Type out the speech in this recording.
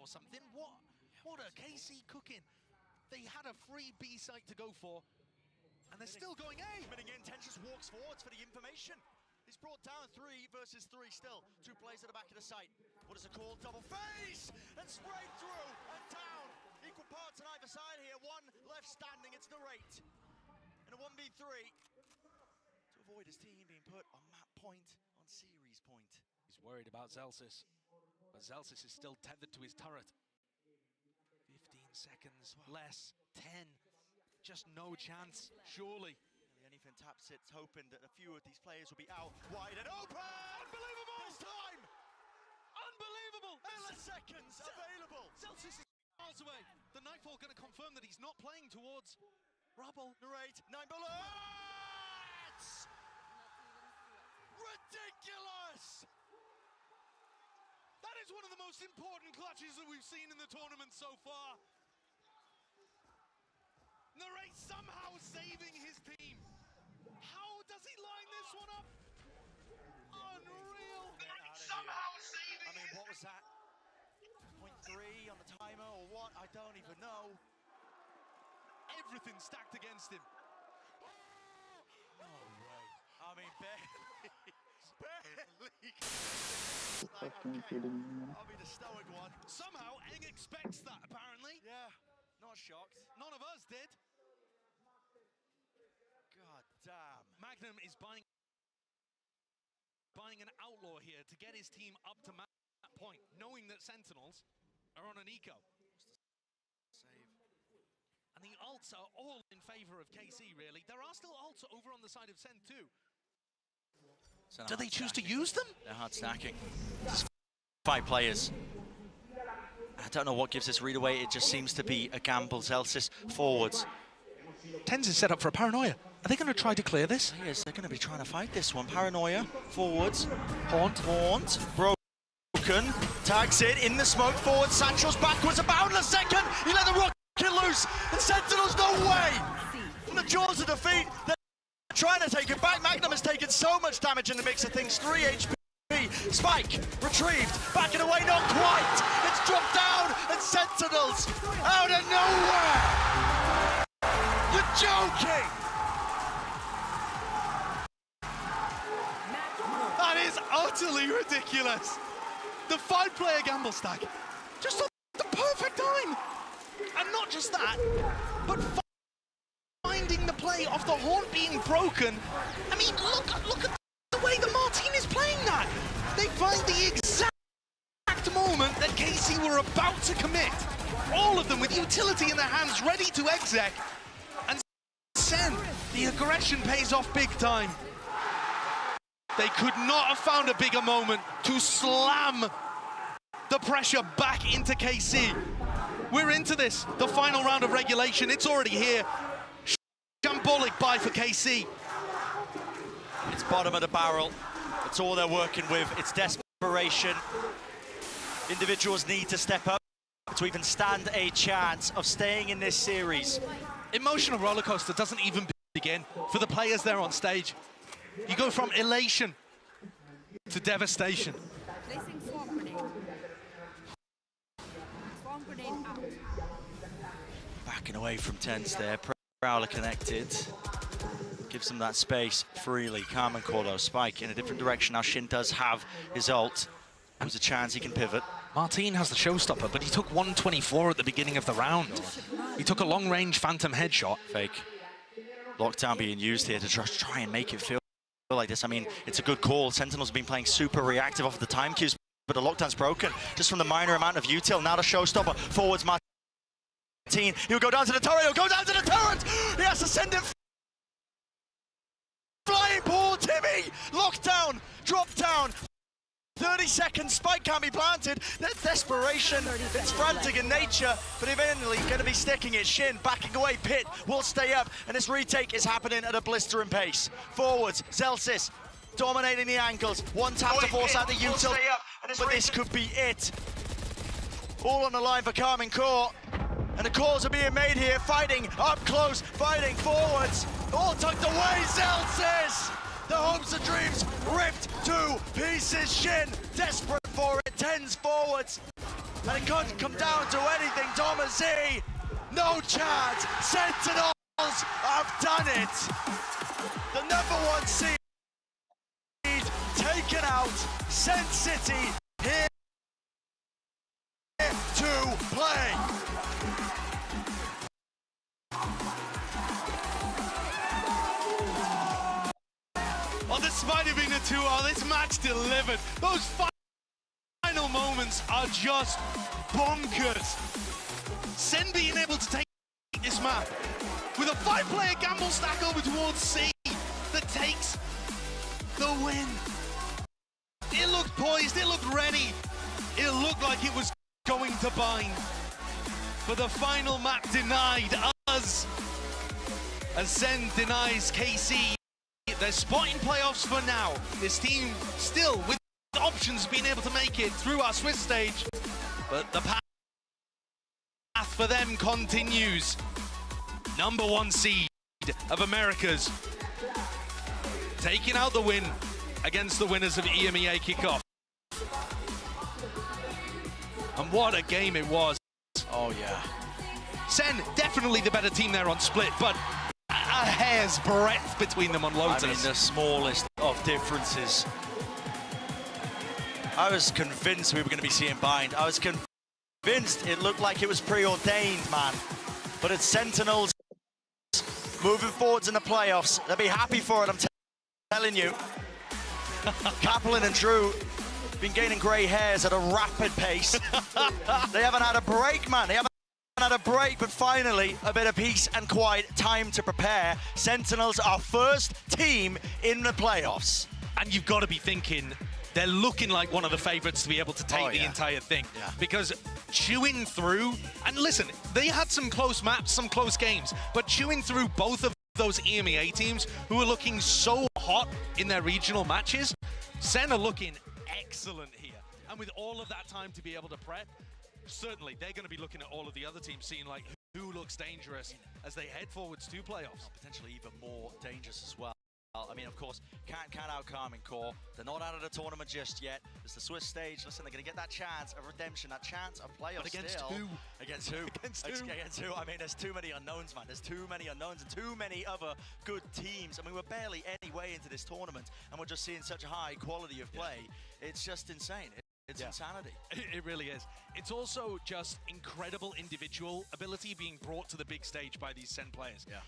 or something. What are KC cooking? They had a free B site to go for, and they're still going A. Spinning in, Ten just walks forwards for the information. He's brought down 3 versus 3 still. 2 players at the back of the site. What is it called? Double face! And straight through and down. Equal parts on either side here. 1 left standing, it's Narrate. And a 1v3 to avoid his team being put on map point, on series point. He's worried about Zelsis, but Zelsis is still tethered to his turret. 15 seconds less, 10. Just no chance, surely. Anything taps it, hoping that a few of these players will be out wide and open! Unbelievable! This time! Unbelievable! Milliseconds available! Zelsis is miles away. The Nightfall going to confirm that he's not playing towards Rubble. Narrate, 9 bullets! Ridiculous! That is one of the most important clutches that we've seen in the tournament so far. Narrate somehow saving his team. How does he line this one up? Unreal. Somehow saving. I mean, what was that? 0.3 on the timer or what? I don't even know. Everything stacked against him. No way. I mean, barely. Fucking okay. kidding me. I'll be the stoic one. Somehow, Eng expects that, apparently. Yeah, not shocked. None of us did. God damn. Magnum is buying an outlaw here to get his team up to that point, knowing that Sentinels are on an eco. Save. And the ults are all in favor of KC, really. There are still ults over on the side of Sen too. Do they choose to use them? They're hard stacking. Just 5 players. I don't know what gives this read away. It just seems to be a gamble. Zelsis forwards. Tens is set up for a Paranoia. Are they going to try to clear this? Yes, they're going to be trying to fight this one. Paranoia, forwards. Haunt. Broken. Tags it in the smoke. Forward. Sancho's backwards. A boundless second. He let the rocket loose. And Sentinels, no way. From the jaws of defeat. They're trying to take it back. Magnum has taken so much damage in the mix of things. 3 HP. Spike retrieved. Back and away. Not quite. It's dropped down. And Sentinels out of nowhere. You're joking! That is utterly ridiculous. The 5-player gamble stack just at the perfect time. And not just that, but finding the play of the Haunt being broken. I mean, look at the way the Martin is playing that. They find the exact moment that KC were about to commit. All of them with utility in their hands, ready to exec. Sen, the aggression pays off big time. They could not have found a bigger moment to slam the pressure back into KC. We're into this, the final round of regulation. It's already here. Shambolic buy for KC. It's bottom of the barrel. It's all they're working with. It's desperation. Individuals need to step up to even stand a chance of staying in this series. Emotional roller coaster doesn't even begin for the players there on stage. You go from elation to devastation. Placing swarm grenade. Swarm grenade out. Backing away from Tens there. Prowler connected. Gives them that space freely. Carmen Cordo, Spike in a different direction. Now Shin does have his ult. There's a chance he can pivot. Martin has the showstopper, but he took 124 at the beginning of the round. He took a long-range phantom headshot. Fake. Lockdown being used here to just try and make it feel like this. I mean, it's a good call. Sentinels have been playing super reactive off the time cues, but the lockdown's broken just from the minor amount of util. Now the showstopper. Forwards, Martin. He'll go down to the turret. He'll go down to the turret. He has to send it. Flying ball, Timmy. Lockdown. Drop down. 30 seconds, Spike can't be planted. That's desperation. It's frantic in nature, but eventually going to be sticking it. Shin backing away. Pit will stay up, and this retake is happening at a blistering pace. Forwards, Zelsis dominating the angles. One tap to force out the util, but this could be it. All on the line for Carmen Core, and the calls are being made here. Fighting up close, fighting forwards. All tucked away, Zelsis! The hopes and dreams ripped to pieces. Shin desperate for it. Tens forwards. and it could come down to anything. Thomas Z, no chance. Sentinels have done it. The #1 seed taken out. Sen City here to play. Well, despite it being a 2-0, this match delivered. Those final moments are just bonkers. Sen being able to take this map with a 5-player gamble stack over towards C that takes the win. It looked poised, it looked ready. It looked like it was going to bind. But the final map denied us. As Sen denies KC their spot in playoffs for now. This team still with options being able to make it through our Swiss stage. But the path for them continues. #1 seed of Americas taking out the win against the winners of EMEA kickoff. And what a game it was. Oh yeah. Sen, definitely the better team there on Split, but a hair's breadth between them on Lotus. I mean, the smallest of differences. I was convinced we were going to be seeing bind. I was convinced it looked like it was preordained, man. But it's Sentinels moving forwards in the playoffs. They'll be happy for it, I'm telling you. Kaplan and Drew been gaining grey hairs at a rapid pace. They haven't had a break, man. They haven't had a break, but finally a bit of peace and quiet, time to prepare. Sentinels are first team in the playoffs. And you've got to be thinking, they're looking like one of the favorites to be able to take the entire thing. Yeah. Because chewing through, and listen, they had some close maps, some close games, but chewing through both of those EMEA teams who are looking so hot in their regional matches, Sen are looking excellent here. And with all of that time to be able to prep, certainly they're going to be looking at all of the other teams, seeing like who looks dangerous as they head forwards to playoffs. Potentially even more dangerous as well. I mean, of course, can't out Carmen Core. They're not out of the tournament just yet. It's the Swiss stage. Listen, they're going to get that chance of redemption, that chance of playoffs. But against still. who? Against who? Against who? I mean, there's too many unknowns, man. There's too many unknowns and too many other good teams. I mean, we're barely any way into this tournament, and we're just seeing such a high quality of play. It's just insane. It's insanity. It really is. It's also just incredible individual ability being brought to the big stage by these Sen players. Yeah.